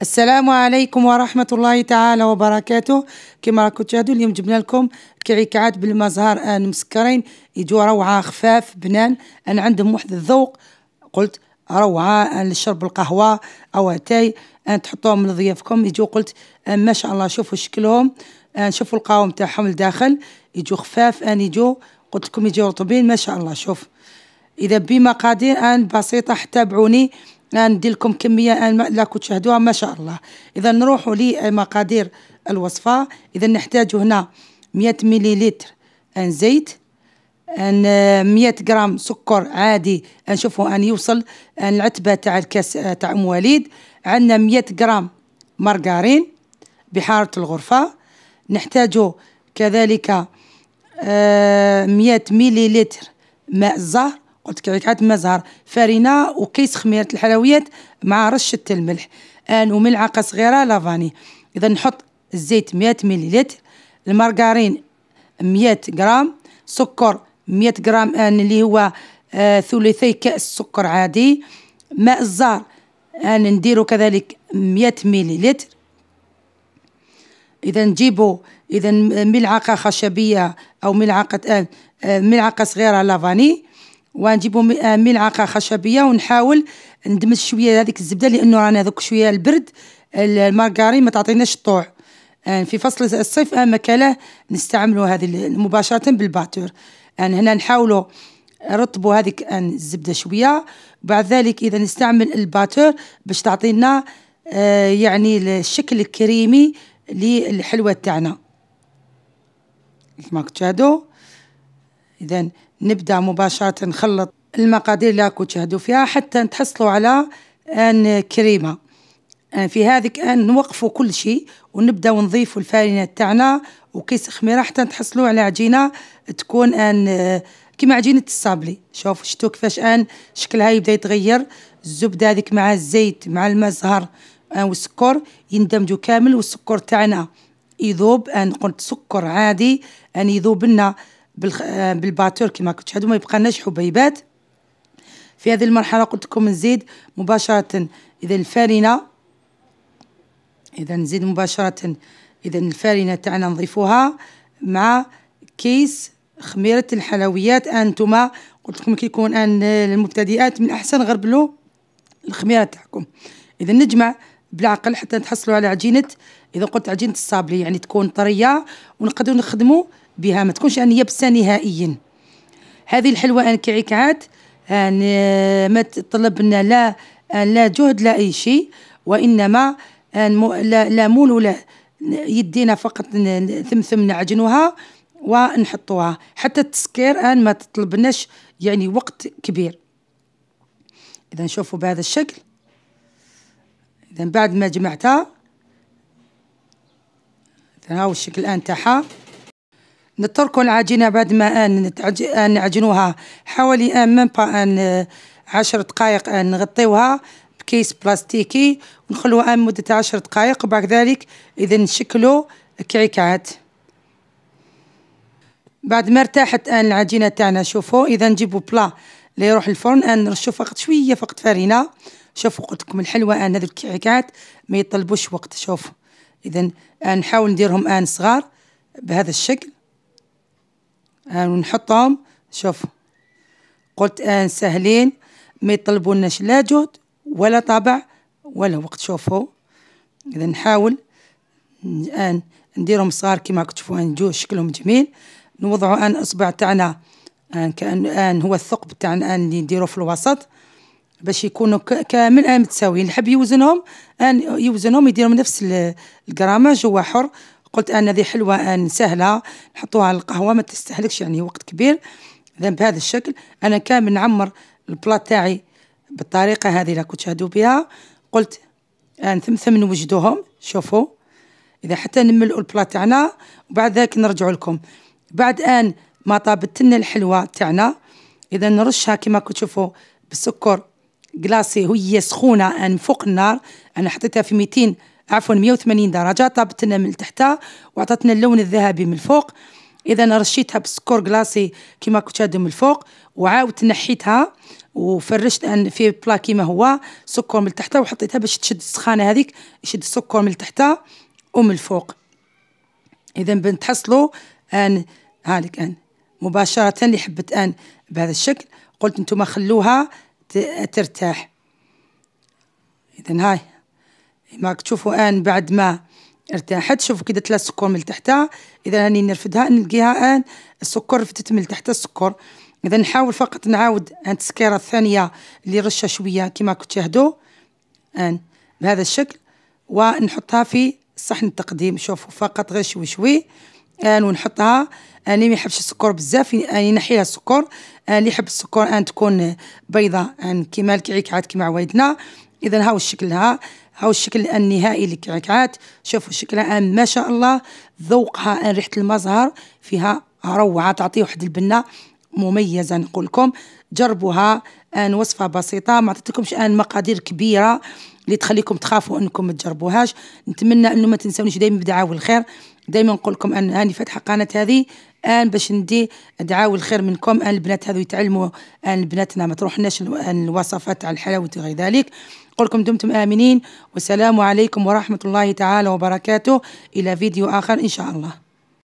السلام عليكم ورحمة الله تعالى وبركاته. كما راكم تشاهدوا اليوم جبنا لكم كعكات بالمزهر مسكرين، يجوا روعة خفاف بنان. أنا عندهم واحد الذوق، قلت روعة لشرب القهوة أو اتاي، تحطوهم لضيافكم يجوا. قلت ما شاء الله، شوفوا شكلهم، شوفوا القوام تاعهم الداخل، يجوا خفاف، يجوا قلت لكم يجوا رطبين ما شاء الله. شوف إذا بمقادير بسيطة، تابعوني ندير لكم كمية لاكو تشاهدوها ما شاء الله. إذا نروحوا لمقادير الوصفة. إذا نحتاج هنا 100 مليلتر زيت، 100 غرام سكر عادي، نشوفوا يوصل العتبة تاع الكاس تاع أم وليد. عندنا 100 غرام مارغرين بحرارة الغرفة. نحتاج كذلك 100 مليلتر ماء الزهر، قلت كعكات ماء زهر، فرينة وكيس خميرة الحلويات مع رشة الملح وملعقة صغيرة لافاني. إذا نحط الزيت 100 مليلتر، المارغرين 100 غرام، سكر 100 غرام اللي هو ثلثي كأس سكر عادي، ماء الزهر نديرو كذلك 100 مليلتر. إذا نجيبوا ملعقة خشبية أو ملعقة صغيرة لافاني، ونجيبوا ملعقة خشبية، ونحاول ندمج شوية هذيك الزبدة، لأنه رانا ذوك شوية البرد المارغرين ما تعطيناش طوع. في فصل الصيف مكاله نستعملوا هذه مباشرة بالباتور. هنا نحاولوا رطبوا هذيك الزبدة شوية، بعد ذلك إذا نستعمل الباتور باش تعطينا يعني الشكل الكريمي للحلوة تاعنا كما تشاهدوا. إذا نبدأ مباشرة نخلط المقادير اللي راكم تشاهدوا فيها حتى تحصلوا على كريمة. في هذيك نوقفوا كل شيء ونبدأ نضيفوا الفارينة تاعنا وكيس خميرة حتى تحصلوا على عجينة تكون كما عجينة الصابلي. شوف شتو كيفاش شكلها يبدأ يتغير. الزبدة هذيك مع الزيت مع الماء الزهر والسكر يندمجوا كامل، والسكر تاعنا يذوب. قلت سكر عادي يذوب لنا بالباتور كما كنت تشاهدوا، ما يبقى لناش حبيبات. في هذه المرحلة قلت لكم نزيد مباشرة إذا الفارينة، إذا نزيد مباشرة إذا الفارينة تاعنا نضيفوها مع كيس خميرة الحلويات. أنتما قلت لكم كي يكون المبتدئات من الأحسن غربلوا الخميرة تاعكم. إذا نجمع بالعقل حتى تحصلوا على عجينة، إذا قلت عجينة الصابلي يعني تكون طرية ونقدروا نخدموا بها، ما تكونش يبسة نهائيا. هذه الحلوة كعكات ما تطلب لنا لا جهد لا أي شيء، وإنما لا مول ولا يدينا فقط ثمثم نعجنوها ونحطوها. حتى التسكير ما تطلبناش يعني وقت كبير. إذا نشوفوا بهذا الشكل. إذا بعد ما جمعتها هاو الشكل تاعها. نتركوا العجينة بعد ما نعجنوها حوالي من 10 دقائق، نغطيوها بكيس بلاستيكي ونخلوها مدة 10 دقائق، وبعد ذلك إذا نشكلوا كعكات. بعد ما ارتاحت العجينة تاعنا، شوفوا إذا نجيبوا بلا اللي يروح الفرن نرشوا فقط شوية فقط فرينة. شوفوا قلت لكم الحلوة هذه الكعكات ما يطلبوش وقت. شوفوا إذا نحاول نديرهم صغار بهذا الشكل ونحطهم. شوفوا قلت سهلين، ما يطلبوناش لا جهد ولا طبع ولا وقت. شوفوا إذا نحاول نديرهم صغار كما تشوفوا نجو شكلهم جميل. نوضعوا اصبع تاعنا كأن هو الثقب تاعنا اللي نديروه في الوسط باش يكونوا كامل متساويين. اللي حب يوزنهم يوزنهم يديرهم نفس الجراماج، هو حر. قلت هذه حلوة سهلة نحطوها على القهوة ما تستهلكش يعني وقت كبير. إذا بهذا الشكل أنا كامل نعمر البلاط تاعي بالطريقة هذه اللي كنت تشاهدوا بها. قلت ثم نوجدوهم. شوفوا إذا حتى نملؤوا البلاط تاعنا، وبعد ذلك نرجع لكم بعد ما طابت لنا الحلوة تاعنا. إذا نرشها كما كنت تشوفوا بالسكر جلاسي وهي سخونة من فوق النار. أنا حطيتها في 180 درجة، طابت لنا من تحتها وعطتنا اللون الذهبي من فوق. اذا رشيتها بالسكر جلاسي كما كنت شاهدوا من الفوق، وعاودت نحيتها وفرشت ان في بلا كيما هو سكر من تحتها، وحطيتها باش تشد السخانه هذيك، يشد السكر من تحتها ومن الفوق. اذا بنتحصلوا ان هذيك ان مباشره اللي حبت ان بهذا الشكل. قلت انتم خلوها ترتاح. اذا هاي ما تشوفوا ان بعد ما ارتاحت، شوفوا كده تلا السكر من تحتها. اذا هاني نرفدها نلقيها ان السكر رفدت من تحت السكر. اذا نحاول فقط نعاود ان التسكيره الثانيه اللي رشه شويه كما كنت تشاهدوا ان بهذا الشكل، ونحطها في صحن التقديم. شوفوا فقط غير شوي شوي ان ونحطها. اللي ما يحبش السكر بزاف ينحي لها السكر، اللي يحب السكر ان تكون بيضة ان كيما الكعكات كيما عوايدنا. اذا هاو الشكل، هاو الشكل النهائي للكعكات. شوفوا شكلها ان ما شاء الله، ذوقها ان ريحة المزهر فيها روعة، تعطيه واحد البنة مميزة. نقول لكم جربوها، ان وصفة بسيطة، ما عطيتكمش ان مقادير كبيرة اللي تخليكم تخافوا انكم ما تجربوهاش. نتمنى انه ما تنسونيش دائما بدعاوي الخير. دائما نقول لكم ان هاني فاتحه قناه هذه ان باش ندي دعاوي الخير منكم، ان البنات هذو يتعلموا، ان بناتنا ما تروحناش الوصفات على الحلاوه وغير ذلك. نقول لكم دمتم امنين، والسلام عليكم ورحمه الله تعالى وبركاته. الى فيديو اخر ان شاء الله.